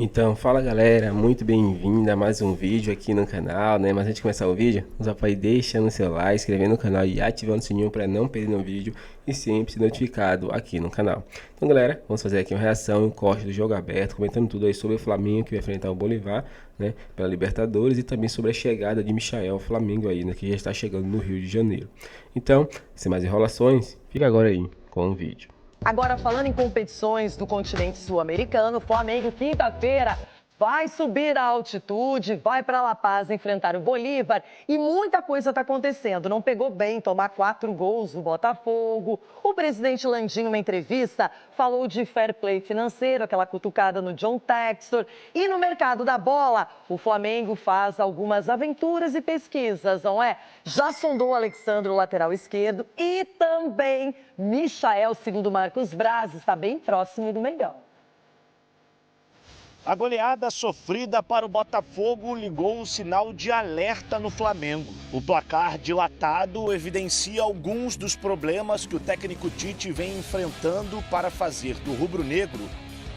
Então, fala galera, muito bem-vindo a mais um vídeo aqui no canal, né? Mas antes de começar o vídeo, nos apoie deixando seu like, inscrevendo no canal e ativando o sininho para não perder nenhum vídeo e sempre ser notificado aqui no canal. Então galera, vamos fazer aqui uma reação e um corte do jogo aberto, comentando tudo aí sobre o Flamengo que vai enfrentar o Bolívar, né? Pela Libertadores e também sobre a chegada de Michael ao Flamengo aí, né? Que já está chegando no Rio de Janeiro. Então, sem mais enrolações, fica agora aí com o vídeo. Agora, falando em competições do continente sul-americano, o Flamengo, quinta-feira, vai subir a altitude, vai para La Paz enfrentar o Bolívar e muita coisa está acontecendo. Não pegou bem tomar 4 gols do Botafogo. O presidente Landim, em uma entrevista, falou de fair play financeiro, aquela cutucada no John Textor. E no mercado da bola, o Flamengo faz algumas aventuras e pesquisas, não é? Já sondou o Alexandre, o lateral esquerdo, e também Michael, segundo Marcos Braz, está bem próximo do Mengão. A goleada sofrida para o Botafogo ligou um sinal de alerta no Flamengo. O placar dilatado evidencia alguns dos problemas que o técnico Tite vem enfrentando para fazer do rubro-negro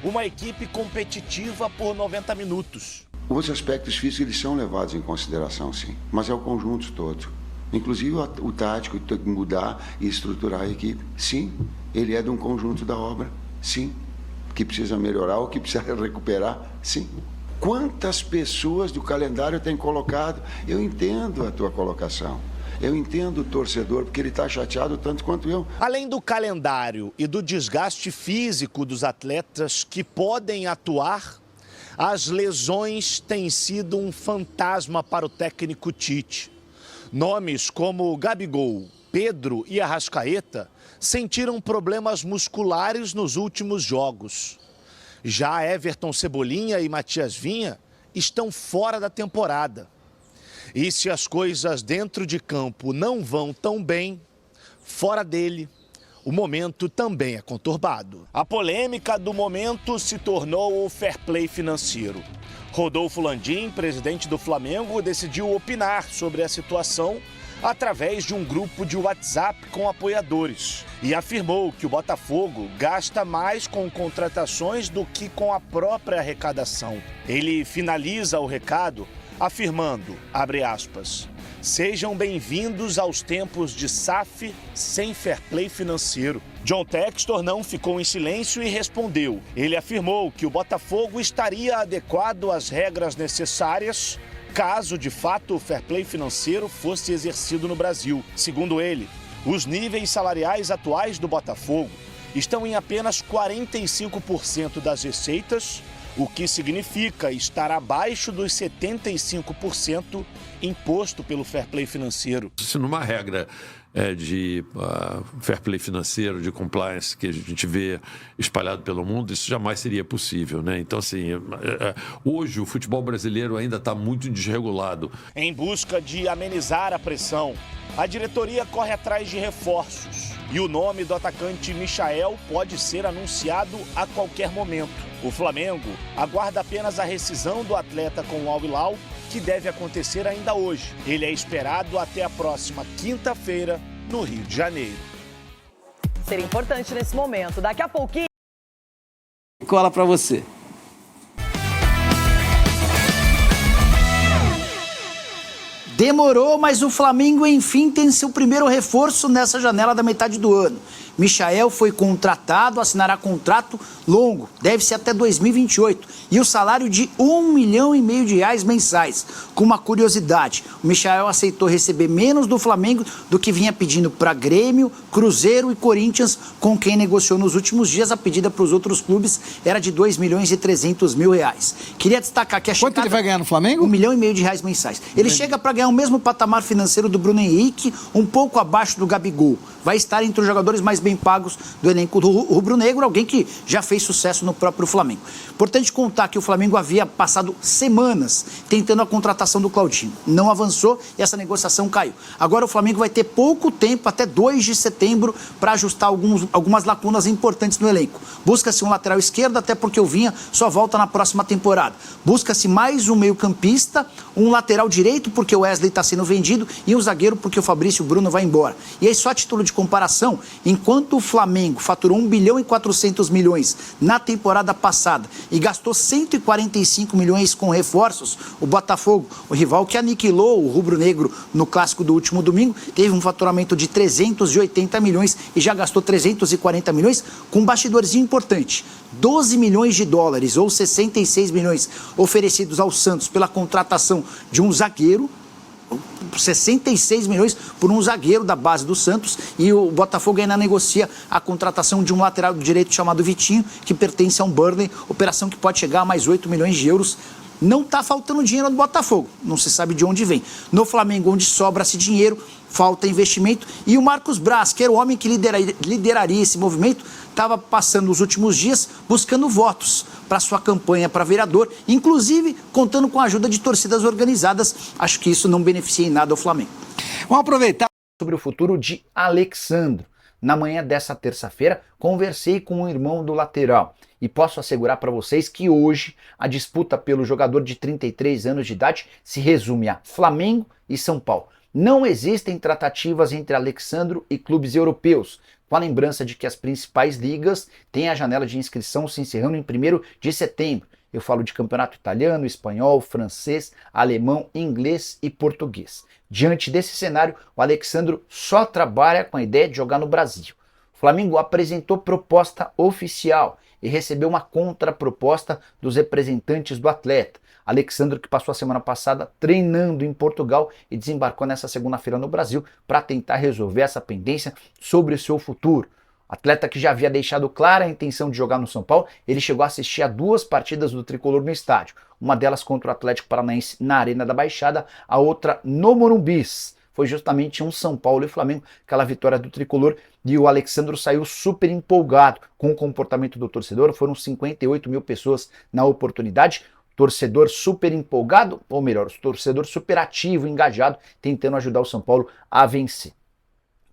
uma equipe competitiva por 90 minutos. Os aspectos físicos eles são levados em consideração, sim, mas é o conjunto todo. Inclusive o tático tem que mudar e estruturar a equipe. Sim, ele é de um conjunto da obra, sim. Que precisa melhorar ou que precisa recuperar, sim. Quantas pessoas do calendário tem colocado? Eu entendo a tua colocação. Eu entendo o torcedor, porque ele está chateado tanto quanto eu. Além do calendário e do desgaste físico dos atletas que podem atuar, as lesões têm sido um fantasma para o técnico Tite. Nomes como Gabigol, Pedro e Arrascaeta sentiram problemas musculares nos últimos jogos. Já Everton Cebolinha e Matias Vinha estão fora da temporada. E se as coisas dentro de campo não vão tão bem, fora dele, o momento também é conturbado. A polêmica do momento se tornou o fair play financeiro. Rodolfo Landim, presidente do Flamengo, decidiu opinar sobre a situação através de um grupo de WhatsApp com apoiadores e afirmou que o Botafogo gasta mais com contratações do que com a própria arrecadação. Ele finaliza o recado afirmando, abre aspas, sejam bem-vindos aos tempos de SAF sem fair play financeiro. John Textor não ficou em silêncio e respondeu. Ele afirmou que o Botafogo estaria adequado às regras necessárias caso, de fato, o fair play financeiro fosse exercido no Brasil. Segundo ele, os níveis salariais atuais do Botafogo estão em apenas 45% das receitas, o que significa estar abaixo dos 75% imposto pelo fair play financeiro. Se numa regra de fair play financeiro, de compliance que a gente vê espalhado pelo mundo, isso jamais seria possível, né? Então, assim, hoje o futebol brasileiro ainda está muito desregulado. Em busca de amenizar a pressão, a diretoria corre atrás de reforços e o nome do atacante Michael pode ser anunciado a qualquer momento. O Flamengo aguarda apenas a rescisão do atleta com o Al Hilal, que deve acontecer ainda hoje. Ele é esperado até a próxima quinta-feira, no Rio de Janeiro. Seria importante nesse momento. Daqui a pouquinho... Cola pra você. Demorou, mas o Flamengo, enfim, tem seu primeiro reforço nessa janela da metade do ano. Michael foi contratado, assinará contrato longo, deve ser até 2028, e o salário de R$1,5 milhão de reais mensais. Com uma curiosidade, o Michael aceitou receber menos do Flamengo do que vinha pedindo para Grêmio, Cruzeiro e Corinthians, com quem negociou nos últimos dias. A pedida para os outros clubes era de R$2,3 milhões. Queria destacar que a chegada... Quanto ele vai ganhar no Flamengo? R$1,5 milhão de reais mensais. Ele chega para ganhar o mesmo patamar financeiro do Bruno Henrique, um pouco abaixo do Gabigol. Vai estar entre os jogadores mais bem pagos do elenco do rubro-negro, alguém que já fez sucesso no próprio Flamengo. Importante contar que o Flamengo havia passado semanas tentando a contratação do Claudinho. Não avançou e essa negociação caiu. Agora o Flamengo vai ter pouco tempo, até 2 de setembro, para ajustar algumas lacunas importantes no elenco. Busca-se um lateral esquerdo, até porque o Vinha só volta na próxima temporada. Busca-se mais um meio-campista, um lateral direito, porque o Wesley está sendo vendido, e um zagueiro, porque o Fabrício Bruno vai embora. E aí, só a título de de comparação, enquanto o Flamengo faturou 1 bilhão e 400 milhões na temporada passada e gastou 145 milhões com reforços, o Botafogo, o rival que aniquilou o rubro-negro no clássico do último domingo, teve um faturamento de 380 milhões e já gastou 340 milhões com um bastidorzinho importante. 12 milhões de dólares ou 66 milhões oferecidos ao Santos pela contratação de um zagueiro, 66 milhões por um zagueiro da base do Santos, e o Botafogo ainda negocia a contratação de um lateral direito chamado Vitinho, que pertence a um Burnley, operação que pode chegar a mais 8 milhões de euros. Não está faltando dinheiro no Botafogo, não se sabe de onde vem. No Flamengo, onde sobra-se dinheiro, falta investimento, e o Marcos Braz, que era o homem que lideraria esse movimento, estava passando os últimos dias buscando votos para sua campanha para vereador, inclusive contando com a ajuda de torcidas organizadas. Acho que isso não beneficia em nada o Flamengo. Vamos aproveitar sobre o futuro de Alexandro. Na manhã dessa terça-feira, conversei com o irmão do lateral e posso assegurar para vocês que hoje a disputa pelo jogador de 33 anos de idade se resume a Flamengo e São Paulo. Não existem tratativas entre Alexandro e clubes europeus, com a lembrança de que as principais ligas têm a janela de inscrição se encerrando em 1º de setembro. Eu falo de campeonato italiano, espanhol, francês, alemão, inglês e português. Diante desse cenário, o Alexandro só trabalha com a ideia de jogar no Brasil. O Flamengo apresentou proposta oficial e recebeu uma contraproposta dos representantes do atleta. Alexandro, que passou a semana passada treinando em Portugal e desembarcou nessa segunda-feira no Brasil para tentar resolver essa pendência sobre o seu futuro. Atleta que já havia deixado clara a intenção de jogar no São Paulo, ele chegou a assistir a 2 partidas do Tricolor no estádio. Uma delas contra o Atlético Paranaense na Arena da Baixada, a outra no Morumbis. Foi justamente um São Paulo e Flamengo, aquela vitória do Tricolor, e o Alexandro saiu super empolgado com o comportamento do torcedor. Foram 58 mil pessoas na oportunidade. Torcedor super empolgado, ou melhor, torcedor super ativo, engajado, tentando ajudar o São Paulo a vencer.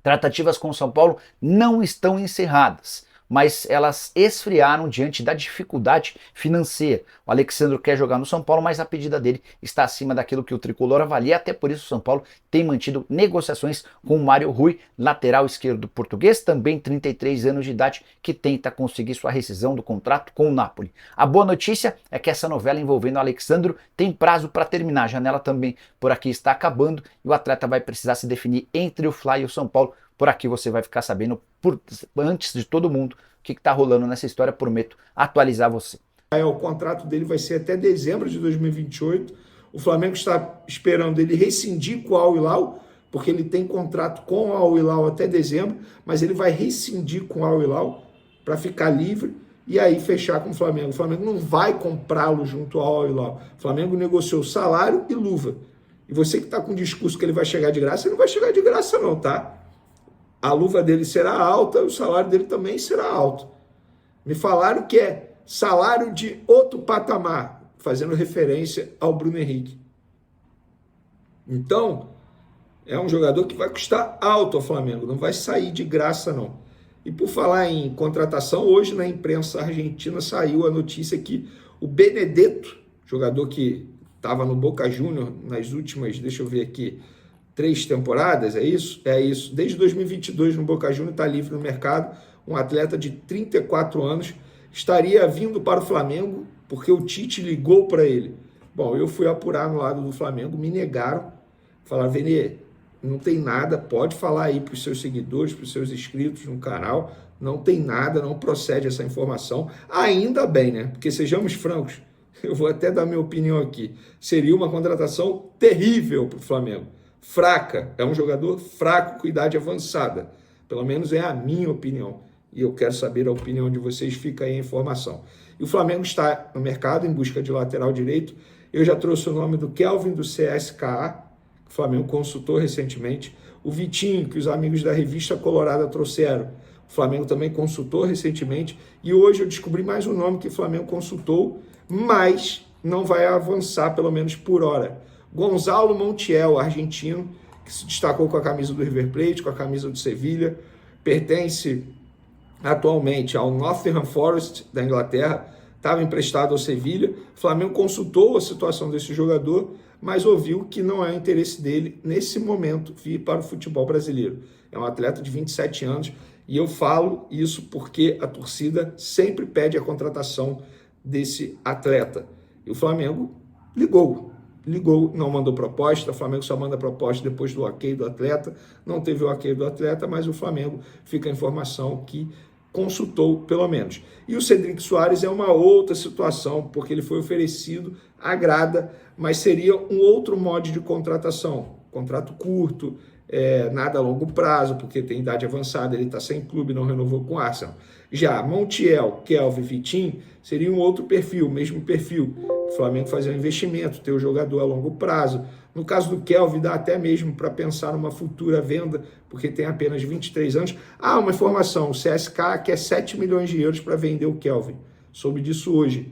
Tratativas com o São Paulo não estão encerradas, mas elas esfriaram diante da dificuldade financeira. O Alexandro quer jogar no São Paulo, mas a pedida dele está acima daquilo que o Tricolor avalia, até por isso o São Paulo tem mantido negociações com o Mário Rui, lateral esquerdo português, também 33 anos de idade, que tenta conseguir sua rescisão do contrato com o Napoli. A boa notícia é que essa novela envolvendo o Alexandro tem prazo para terminar, a janela também por aqui está acabando e o atleta vai precisar se definir entre o Fly e o São Paulo. Por aqui você vai ficar sabendo antes de todo mundo o que está rolando nessa história. Prometo atualizar você. O contrato dele vai ser até dezembro de 2028. O Flamengo está esperando ele rescindir com o Al Hilal, porque ele tem contrato com o Al Hilal até dezembro, mas ele vai rescindir com o Al Hilal para ficar livre e aí fechar com o Flamengo. O Flamengo não vai comprá-lo junto ao Al Hilal. O Flamengo negociou salário e luva. E você que está com o discurso que ele vai chegar de graça, ele não vai chegar de graça não, tá? A luva dele será alta, o salário dele também será alto. Me falaram que é salário de outro patamar, fazendo referência ao Bruno Henrique. Então, é um jogador que vai custar alto ao Flamengo, não vai sair de graça não. E por falar em contratação, hoje na imprensa argentina saiu a notícia que o Benedetto, jogador que estava no Boca Juniors nas últimas, deixa eu ver aqui, 3 temporadas, é isso? É isso. Desde 2022 no Boca Juniors, está livre no mercado. Um atleta de 34 anos estaria vindo para o Flamengo porque o Tite ligou para ele. Bom, eu fui apurar no lado do Flamengo, me negaram. Falaram, Vene, não tem nada, pode falar aí para os seus seguidores, para os seus inscritos no canal. Não tem nada, não procede essa informação. Ainda bem, né? Porque sejamos francos, eu vou até dar minha opinião aqui. Seria uma contratação terrível para o Flamengo. Fraca, é um jogador fraco com idade avançada, pelo menos é a minha opinião, e eu quero saber a opinião de vocês, fica aí a informação. E o Flamengo está no mercado em busca de lateral direito. Eu já trouxe o nome do Kelvin do CSKA, que o Flamengo consultou recentemente, o Vitinho, que os amigos da Revista Colorada trouxeram, o Flamengo também consultou recentemente, e hoje eu descobri mais um nome que o Flamengo consultou, mas não vai avançar, pelo menos por hora. Gonzalo Montiel, argentino, que se destacou com a camisa do River Plate, com a camisa do Sevilha, pertence atualmente ao Nottingham Forest da Inglaterra, estava emprestado ao Sevilha. O Flamengo consultou a situação desse jogador, mas ouviu que não é o interesse dele, nesse momento, vir para o futebol brasileiro. É um atleta de 27 anos, e eu falo isso porque a torcida sempre pede a contratação desse atleta. E o Flamengo ligou, não mandou proposta. O Flamengo só manda proposta depois do ok do atleta. Não teve o ok do atleta, mas o Flamengo fica a informação que consultou, pelo menos. E o Cedric Soares é uma outra situação, porque ele foi oferecido, agrada, mas seria um outro modo de contratação. Contrato curto, nada a longo prazo, porque tem idade avançada, ele está sem clube, não renovou com o Arsenal. Já Montiel, Kelvin, Vitinho, seria um outro perfil, mesmo perfil. O Flamengo fazer um investimento, ter o jogador a longo prazo. No caso do Kelvin, dá até mesmo para pensar numa futura venda, porque tem apenas 23 anos. Ah, uma informação, o CSKA quer 7 milhões de euros para vender o Kelvin. Soube disso hoje.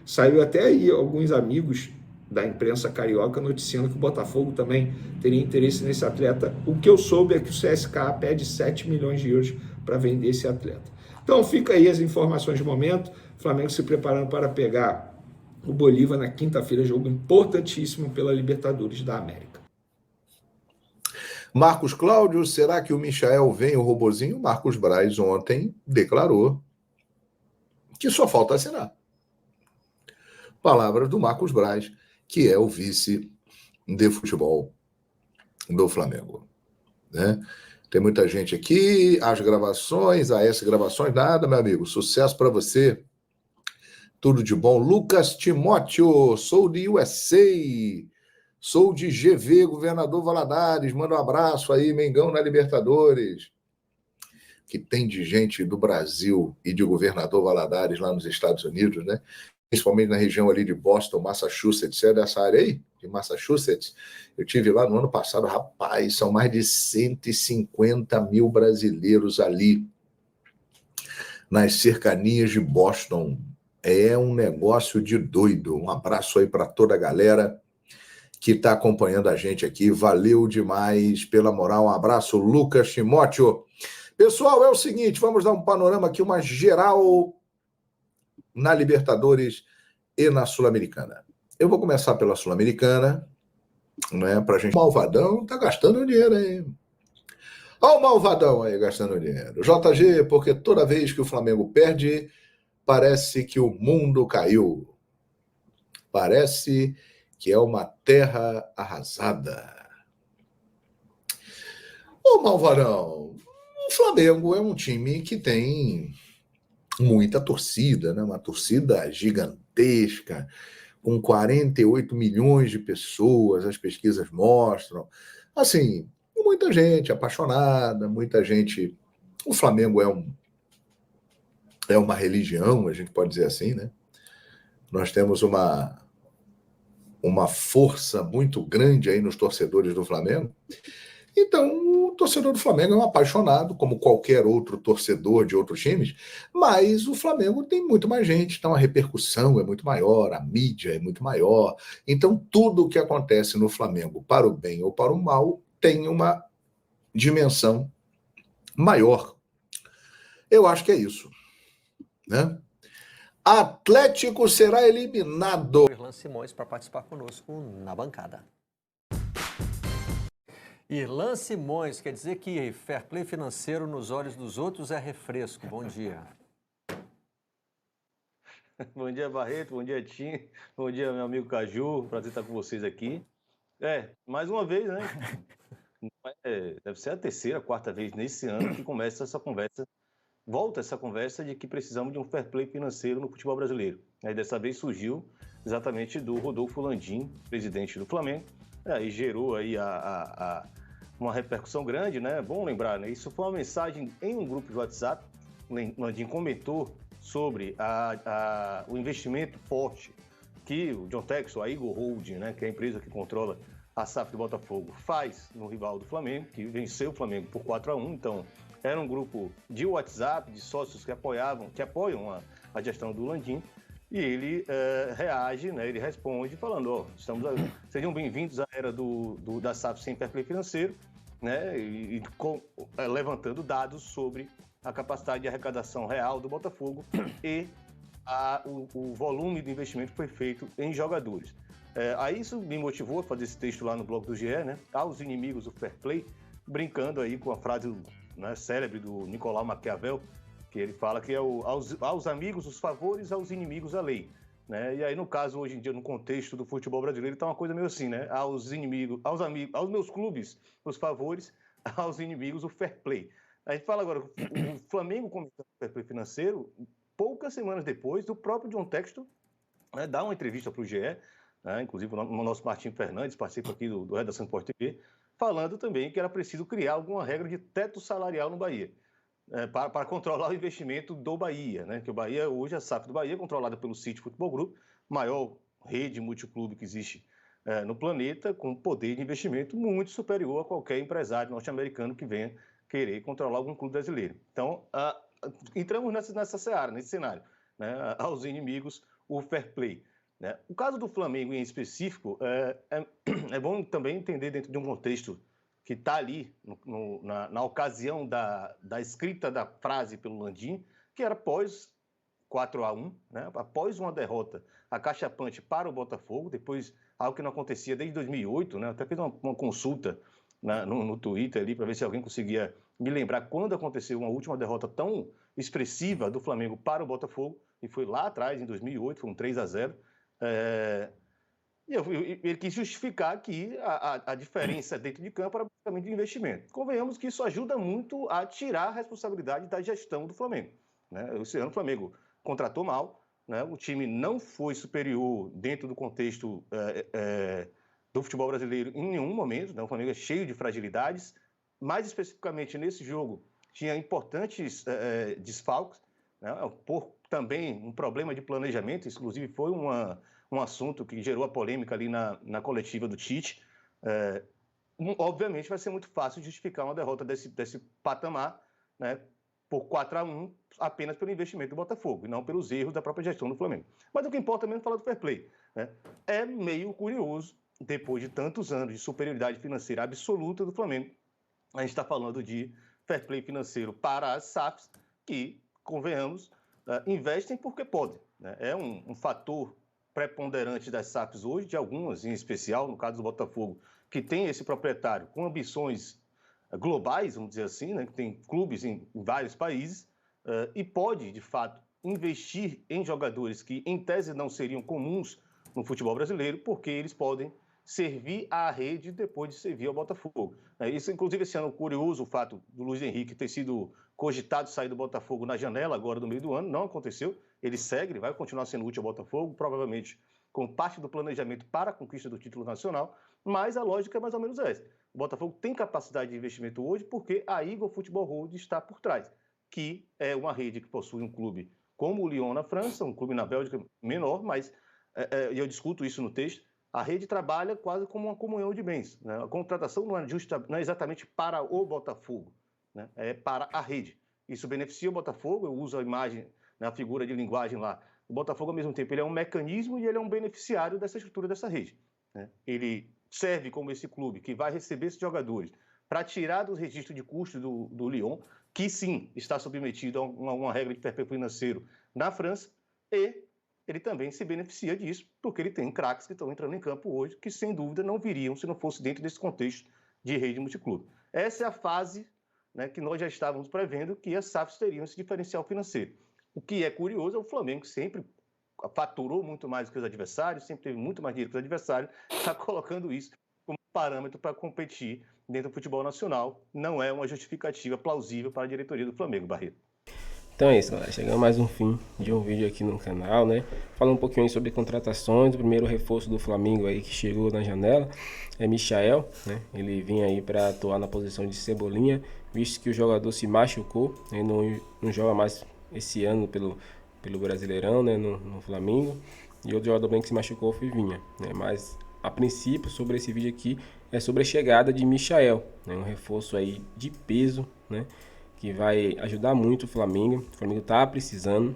Saiu até aí alguns amigos da imprensa carioca noticiando que o Botafogo também teria interesse nesse atleta. O que eu soube é que o CSKA pede 7 milhões de euros para vender esse atleta. Então fica aí as informações de momento. O Flamengo se preparando para pegar o Bolívar na quinta-feira, jogo importantíssimo pela Libertadores da América. Marcos Cláudio, será que o Michael vem o robozinho? Marcos Braz ontem declarou que só falta assinar. Palavras do Marcos Braz, que é o vice de futebol do Flamengo, né? Tem muita gente aqui, as gravações, AS Gravações, nada, meu amigo, sucesso para você, tudo de bom. Lucas Timóteo, sou de USA, sou de GV, Governador Valadares, manda um abraço aí, Mengão na Libertadores. Que tem de gente do Brasil e de Governador Valadares lá nos Estados Unidos, né? Principalmente na região ali de Boston, Massachusetts, é dessa área aí, de Massachusetts. Eu tive lá no ano passado, rapaz, são mais de 150 mil brasileiros ali, nas cercanias de Boston. É um negócio de doido. Um abraço aí para toda a galera que está acompanhando a gente aqui. Valeu demais pela moral. Um abraço, Lucas Timóteo. Pessoal, é o seguinte, vamos dar um panorama aqui, uma geral na Libertadores e na Sul-Americana. Eu vou começar pela Sul-Americana, né, pra gente... O Malvadão tá gastando dinheiro aí. Olha o Malvadão aí gastando dinheiro. JG, porque toda vez que o Flamengo perde, parece que o mundo caiu. Parece que é uma terra arrasada. Ô Malvadão, o Flamengo é um time que tem muita torcida, né? Uma torcida gigantesca, com 48 milhões de pessoas, as pesquisas mostram. Assim, muita gente apaixonada, muita gente... O Flamengo é uma religião, a gente pode dizer assim, né? Nós temos uma força muito grande aí nos torcedores do Flamengo. Então, o torcedor do Flamengo é um apaixonado, como qualquer outro torcedor de outros times, mas o Flamengo tem muito mais gente, então a repercussão é muito maior, a mídia é muito maior. Então, tudo o que acontece no Flamengo, para o bem ou para o mal, tem uma dimensão maior. Eu acho que é isso, né? Atlético será eliminado. Irlan Simões para participar conosco na bancada. Irlan Simões, quer dizer que fair play financeiro nos olhos dos outros é refresco. Bom dia. Bom dia, Barreto. Bom dia, Tim. Bom dia, meu amigo Caju. Prazer estar com vocês aqui. Mais uma vez, né? Deve ser a terceira, quarta vez nesse ano que começa essa conversa, volta essa conversa de que precisamos de um fair play financeiro no futebol brasileiro. Dessa vez surgiu exatamente do Rodolfo Landim, presidente do Flamengo, e gerou aí uma repercussão grande, né? Bom lembrar, né? Isso foi uma mensagem em um grupo de WhatsApp. Landim comentou sobre o investimento forte que o John Texel, a Eagle Holding, né, que é a empresa que controla a SAF do Botafogo, faz no rival do Flamengo, que venceu o Flamengo por 4-1. Então, era um grupo de WhatsApp, de sócios que apoiam a gestão do Landim. E ele reage, né, ele responde falando, sejam bem-vindos à era da SAF sem fair play financeiro, né, levantando dados sobre a capacidade de arrecadação real do Botafogo e o volume de investimento foi feito em jogadores. Aí isso me motivou a fazer esse texto lá no blog do GE, né? Aos inimigos do fair play, brincando aí com a frase, né, célebre do Nicolau Maquiavel, que ele fala que é aos amigos os favores, aos inimigos a lei. Né? E aí, no caso, hoje em dia, no contexto do futebol brasileiro, tá uma coisa meio assim, né? Aos inimigos, aos amigos, aos meus clubes, os favores, aos inimigos, o fair play. A gente fala agora, o Flamengo cometeu o fair play financeiro poucas semanas depois do próprio John Textor, né, dar uma entrevista para o GE, né, inclusive o nosso Martim Fernandes, participa aqui do Redação Sport TV, falando também que era preciso criar alguma regra de teto salarial no Bahia, para controlar o investimento do Bahia, né? Que o Bahia, hoje, a SAF do Bahia é controlada pelo City Futebol Group, maior rede multiclube que existe no planeta, com poder de investimento muito superior a qualquer empresário norte-americano que venha querer controlar algum clube brasileiro. Então, entramos nessa seara, nesse cenário, né? Aos inimigos, o fair play. Né? O caso do Flamengo em específico é bom também entender dentro de um contexto que está ali na ocasião da escrita da frase pelo Landim, que era após 4-1, né? Após uma derrota acachapante para o Botafogo, depois algo que não acontecia desde 2008, né? Até fiz uma consulta no Twitter ali para ver se alguém conseguia me lembrar quando aconteceu uma última derrota tão expressiva do Flamengo para o Botafogo, e foi lá atrás, em 2008, foi um 3-0. E ele quis justificar que a diferença dentro de campo era basicamente de investimento. Convenhamos que isso ajuda muito a tirar a responsabilidade da gestão do Flamengo. Né? Esse ano o Flamengo contratou mal, né? O time não foi superior dentro do contexto do futebol brasileiro em nenhum momento. Né? O Flamengo é cheio de fragilidades. Mais especificamente nesse jogo, tinha importantes desfalques, né? Por também um problema de planejamento, inclusive foi um assunto que gerou a polêmica ali na coletiva do Tite. Obviamente vai ser muito fácil justificar uma derrota desse patamar, né, por 4-1 apenas pelo investimento do Botafogo e não pelos erros da própria gestão do Flamengo. Mas o que importa mesmo é falar do fair play. Né? É meio curioso, depois de tantos anos de superioridade financeira absoluta do Flamengo, a gente está falando de fair play financeiro para as SAFs que, convenhamos, investem porque podem. Né? É um fator preponderante das SAFs hoje, de algumas em especial, no caso do Botafogo, que tem esse proprietário com ambições globais, vamos dizer assim, né, que tem clubes em vários países, e pode, de fato, investir em jogadores que, em tese, não seriam comuns no futebol brasileiro, porque eles podem servir à rede depois de servir ao Botafogo. Isso, inclusive, esse ano, curioso o fato do Luiz Henrique ter sido cogitado sair do Botafogo na janela agora no meio do ano, não aconteceu, ele segue, ele vai continuar sendo útil ao Botafogo, provavelmente com parte do planejamento para a conquista do título nacional, mas a lógica é mais ou menos essa. O Botafogo tem capacidade de investimento hoje porque a Eagle Football Road está por trás, que é uma rede que possui um clube como o Lyon na França, um clube na Bélgica menor, mas, e eu discuto isso no texto, a rede trabalha quase como uma comunhão de bens. Né? A contratação não é exatamente para o Botafogo, né? É para a rede. Isso beneficia o Botafogo, eu uso a imagem, né, a figura de linguagem lá. O Botafogo, ao mesmo tempo, ele é um mecanismo e ele é um beneficiário dessa estrutura dessa rede. Né? Ele serve como esse clube que vai receber esses jogadores para tirar do registro de custos do Lyon, que sim, está submetido a uma regra de fair play financeiro na França, e ele também se beneficia disso, porque ele tem craques que estão entrando em campo hoje, que sem dúvida não viriam se não fosse dentro desse contexto de rede multiclube. Essa é a fase, né, que nós já estávamos prevendo que as SAFs teriam esse diferencial financeiro. O que é curioso é o Flamengo, que sempre faturou muito mais do que os adversários, sempre teve muito mais dinheiro que os adversários, está colocando isso como parâmetro para competir dentro do futebol nacional. Não é uma justificativa plausível para a diretoria do Flamengo, Barreto. Então é isso, galera. Chegamos a mais um fim de um vídeo aqui no canal, né? Falando um pouquinho aí sobre contratações. O primeiro reforço do Flamengo aí que chegou na janela é Michael, né? Ele vinha aí para atuar na posição de Cebolinha, visto que o jogador se machucou, né? Não joga mais esse ano pelo Brasileirão, né? No Flamengo. E outro jogador bem que se machucou foi Vinha, né? Mas a princípio, sobre esse vídeo aqui, é sobre a chegada de Michael, né? Um reforço aí de peso, né? Que vai ajudar muito o Flamengo. O Flamengo está precisando.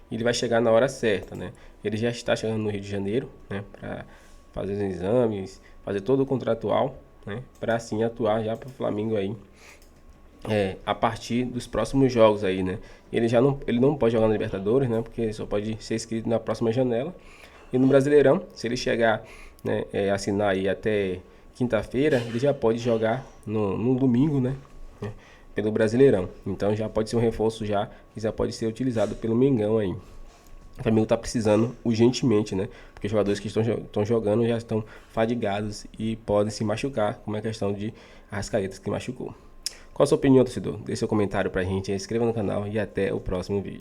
E ele vai chegar na hora certa, né? Ele já está chegando no Rio de Janeiro, né? Para fazer os exames, fazer todo o contratual, né? Para assim atuar já para o Flamengo aí a partir dos próximos jogos aí, né? Ele não pode jogar na Libertadores, né? Porque só pode ser inscrito na próxima janela. E no Brasileirão, se ele chegar, né, assinar aí até quinta-feira, ele já pode jogar no domingo, né? Pelo Brasileirão. Então já pode ser um reforço já, que já pode ser utilizado pelo Mengão aí. O Flamengo tá precisando urgentemente, né? Porque os jogadores que estão jogando já estão fadigados e podem se machucar, como é a questão de Arrascaeta que machucou. Qual a sua opinião, torcedor? Deixe seu comentário pra gente, inscreva no canal e até o próximo vídeo.